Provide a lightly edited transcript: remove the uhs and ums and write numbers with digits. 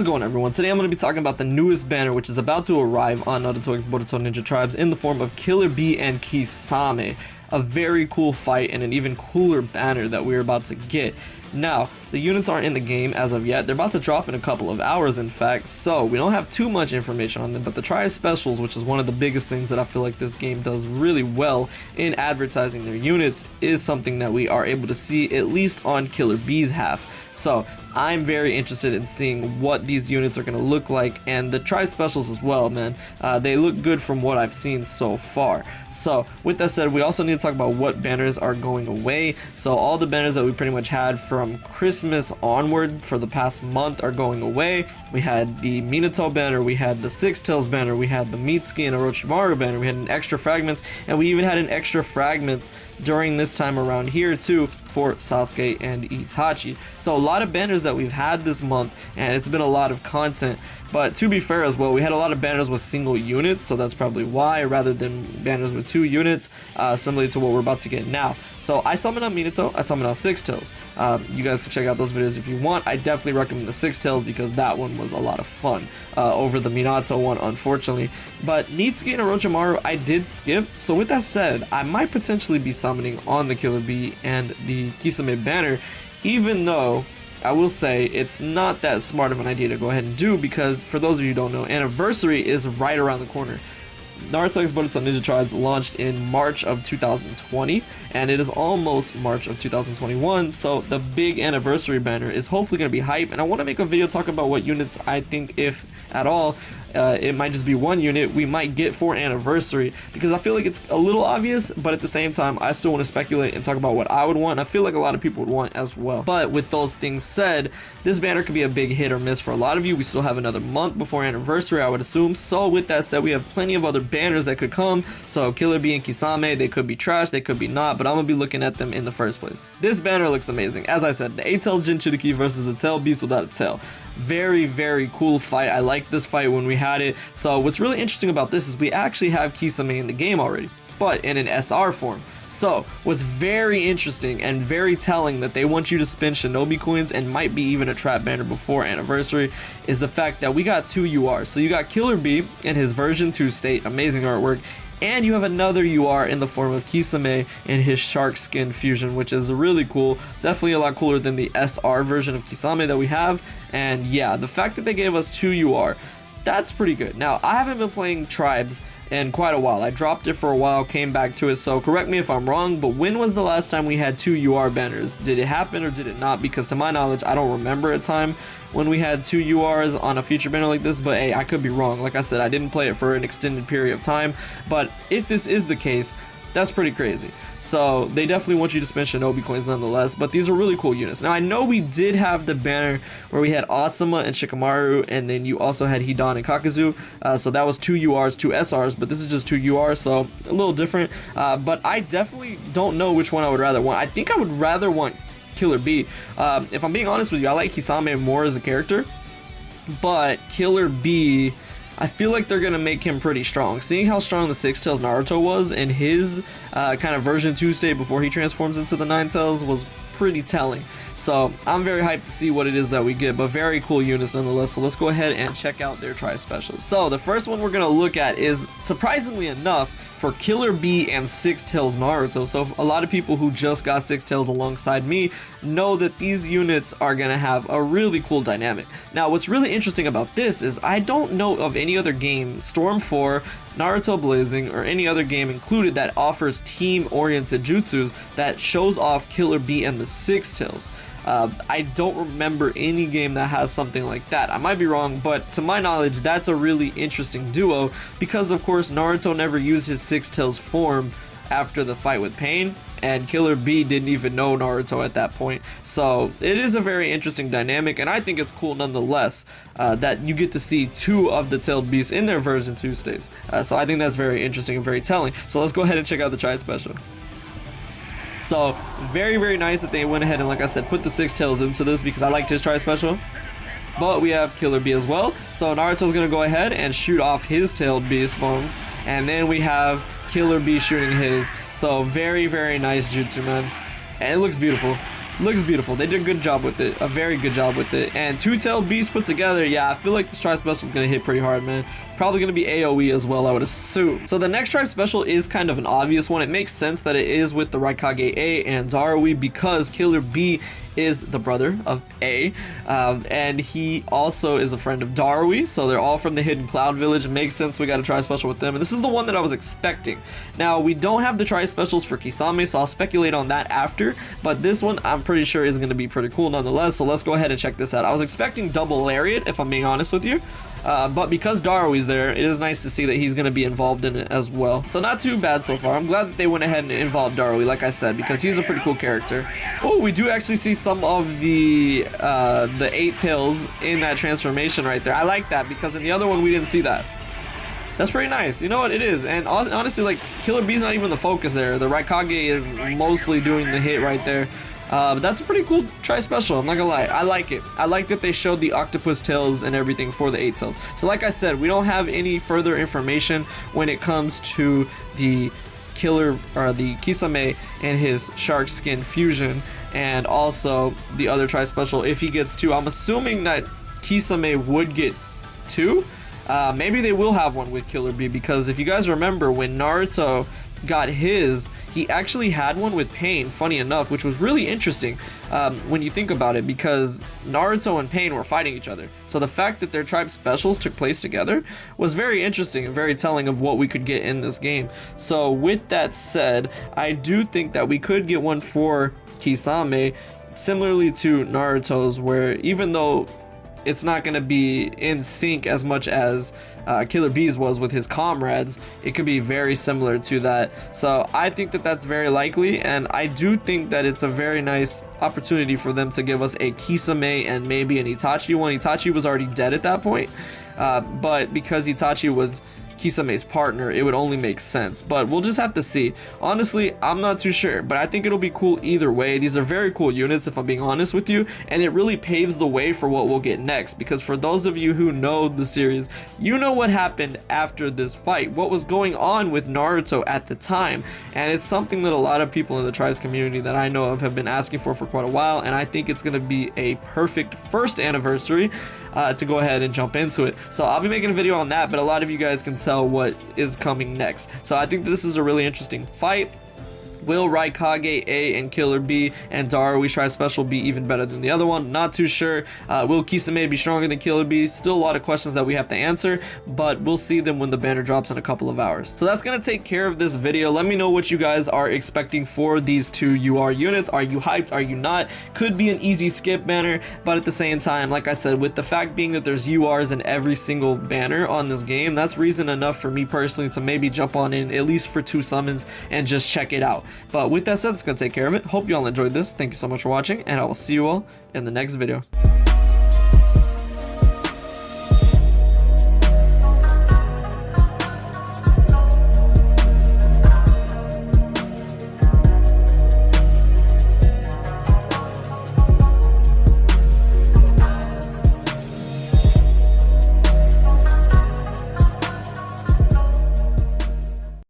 How's it going, everyone? Today I'm going to be talking about the newest banner which is about to arrive on Naruto x Boruto Ninja Tribes in the form of Killer Bee and Kisame. A very cool fight and an even cooler banner that we're about to get. Now, the units aren't in the game as of yet. They're about to drop in a couple of hours, in fact, so we don't have too much information on them, but the Triad Specials, which is one of the biggest things that I feel like this game does really well in advertising their units, is something that we are able to see at least on Killer Bee's half. So I'm very interested in seeing what these units are going to look like, and the Triad Specials as well, man. They look good from what I've seen so far. So with that said, we also need to talk about what banners are going away. So all the banners that we pretty much had from Christmas onward for the past month are going away. We had the Minato banner, we had the Six Tails banner, we had the Mitsuki and Orochimaru banner, we had an extra fragments, and we even had an extra fragments during this time around here too for Sasuke and Itachi. So a lot of banners that we've had this month, and it's been a lot of content. But to be fair as well, we had a lot of banners with single units, so that's probably why, rather than banners with 2 units, similar to what we're about to get now. So I summoned on Minato, I summoned on Six Tails. You guys can check out those videos if you want. I definitely recommend the Six Tails because that one was a lot of fun over the Minato one, unfortunately. But Mitsuki and Orochimaru I did skip, so with that said, I might potentially be summoning on the Killer Bee and the Kisame banner, even though I will say it's not that smart of an idea to go ahead and do, because for those of you who don't know, Anniversary is right around the corner. Naruto x Boruto Ninja Tribes launched in March of 2020, and it is almost March of 2021, so the big Anniversary banner is hopefully going to be hype, and I want to make a video talking about what units I think, if at all, it might just be one unit we might get for Anniversary, because I feel like it's a little obvious, but at the same time I still want to speculate and talk about what I would want, and I feel like a lot of people would want as well. But with those things said, this banner could be a big hit or miss for a lot of you. We still have another month before Anniversary, I would assume, so with that said, we have plenty of other banners that could come. So Killer Bee and Kisame, they could be trash, they could be not, but I'm gonna be looking at them in the first place. This banner looks amazing. As I said, the 8 Tails Jinchuriki versus the Tail Beast without a tail. Very, very cool fight. I liked this fight when we had it. So what's really interesting about this is we actually have Kisame in the game already, but in an SR form. So what's very interesting and very telling that they want you to spend Shinobi coins, and might be even a trap banner before Anniversary, is the fact that we got 2 URs. So you got Killer Bee in his version 2 state, amazing artwork, and you have another UR in the form of Kisame in his shark skin fusion, which is really cool. Definitely a lot cooler than the SR version of Kisame that we have. And yeah, the fact that they gave us 2 UR, that's pretty good. Now, I haven't been playing Tribes in quite a while. I dropped it for a while, came back to it, so correct me if I'm wrong, but when was the last time we had 2 UR banners? Did it happen or did it not? Because to my knowledge, I don't remember a time when we had 2 URs on a feature banner like this, but hey, I could be wrong. Like I said, I didn't play it for an extended period of time, but if this is the case, that's pretty crazy. So they definitely want you to spend Shinobi coins nonetheless, but these are really cool units. Now I know we did have the banner where we had Asuma and Shikamaru, and then you also had Hidan and Kakazu, so that was 2 URs, 2 SRs, but this is just 2 URs, so a little different. But I definitely don't know which one I would rather want. I think I would rather want Killer Bee. If I'm being honest with you, I like Kisame more as a character, but Killer Bee, I feel like they're going to make him pretty strong. Seeing how strong the Six Tails Naruto was in his kind of version 2 state before he transforms into the 9 Tails was pretty telling. So I'm very hyped to see what it is that we get, but very cool units nonetheless. So let's go ahead and check out their Tri Specials. So the first one we're going to look at is, surprisingly enough, for Killer Bee and Six Tails Naruto. So a lot of people who just got Six Tails alongside me know that these units are gonna have a really cool dynamic. Now what's really interesting about this is I don't know of any other game, Storm 4, Naruto Blazing, or any other game included, that offers team-oriented jutsus that shows off Killer Bee and the Six Tails. I don't remember any game that has something like that. I might be wrong, but to my knowledge, that's a really interesting duo, because of course Naruto never used his Six Tails form after the fight with Pain, and Killer Bee didn't even know Naruto at that point. So it is a very interesting dynamic, and I think it's cool nonetheless that you get to see 2 of the tailed beasts in their version 2 states. So I think that's very interesting and very telling. So let's go ahead and check out the Tri Special. So very, very nice that they went ahead and, like I said, put the Six Tails into this, because I liked his Tri Special. But we have Killer Bee as well. So Naruto's gonna go ahead and shoot off his tailed beast bomb, and then we have Killer Bee shooting his. So very, very nice jutsu, man, and it looks beautiful. Looks beautiful. They did a good job with it, a very good job with it. And two-tailed beast put together, yeah, I feel like this tribe special is gonna hit pretty hard, man. Probably gonna be AoE as well, I would assume. So the next tribe special is kind of an obvious one. It makes sense that it is with the Raikage A and Darui because Killer Bee is the brother of A, and he also is a friend of Darui, so they're all from the Hidden Cloud Village. It makes sense we got a tri special with them, and this is the one that I was expecting. Now we don't have the tri specials for Kisame, so I'll speculate on that after, but this one I'm pretty sure is going to be pretty cool nonetheless, so let's go ahead and check this out. I was expecting double lariat, if I'm being honest with you, but because Darui's there, it is nice to see that he's going to be involved in it as well. So not too bad so far. I'm glad that they went ahead and involved Darui, like I said, because he's a pretty cool character. Oh, we do actually see some of the 8 tails in that transformation right there. I like that because in the other one we didn't see that. That's pretty nice. You know what, it is. And honestly, like, Killer Bee's not even the focus there. The Raikage is mostly doing the hit right there. But that's a pretty cool tri-special, I'm not gonna lie. I like it. I like that they showed the octopus tails and everything for the 8 tails. So like I said, we don't have any further information when it comes to the Killer, or the Kisame and his shark skin fusion, and also the other tri-special if he gets 2. I'm assuming that Kisame would get 2. Maybe they will have one with Killer Bee, because if you guys remember when Naruto got his, he actually had one with Pain, funny enough, which was really interesting when you think about it, because Naruto and Pain were fighting each other. So the fact that their tribe specials took place together was very interesting and very telling of what we could get in this game. So with that said, I do think that we could get one for Kisame, similarly to Naruto's, where even though it's not going to be in sync as much as Killer Bee's was with his comrades, it could be very similar to that. So I think that that's very likely, and I do think that it's a very nice opportunity for them to give us a Kisame and maybe an Itachi one. Itachi was already dead at that point, but because Itachi was Kisame's partner, it would only make sense, but we'll just have to see. Honestly, I'm not too sure, but I think it'll be cool either way. These are very cool units, if I'm being honest with you, and it really paves the way for what we'll get next, because for those of you who know the series, you know what happened after this fight, what was going on with Naruto at the time, and it's something that a lot of people in the Tribes community that I know of have been asking for quite a while, and I think it's going to be a perfect first anniversary to go ahead and jump into it. So I'll be making a video on that, but a lot of you guys can tell what is coming next. So I think this is a really interesting fight. Will Raikage A and Killer Bee and Darui Tri Special be even better than the other one? Not too sure. Will Kisame be stronger than Killer Bee? Still a lot of questions that we have to answer, but we'll see them when the banner drops in a couple of hours. So that's gonna take care of this video. Let me know what you guys are expecting for these 2 UR units. Are you hyped? Are you not? Could be an easy skip banner, but at the same time, like I said, with the fact being that there's URs in every single banner on this game, that's reason enough for me personally to maybe jump on in at least for 2 summons and just check it out. But with that said, that's gonna take care of it. Hope you all enjoyed this. Thank you so much for watching, and I will see you all in the next video.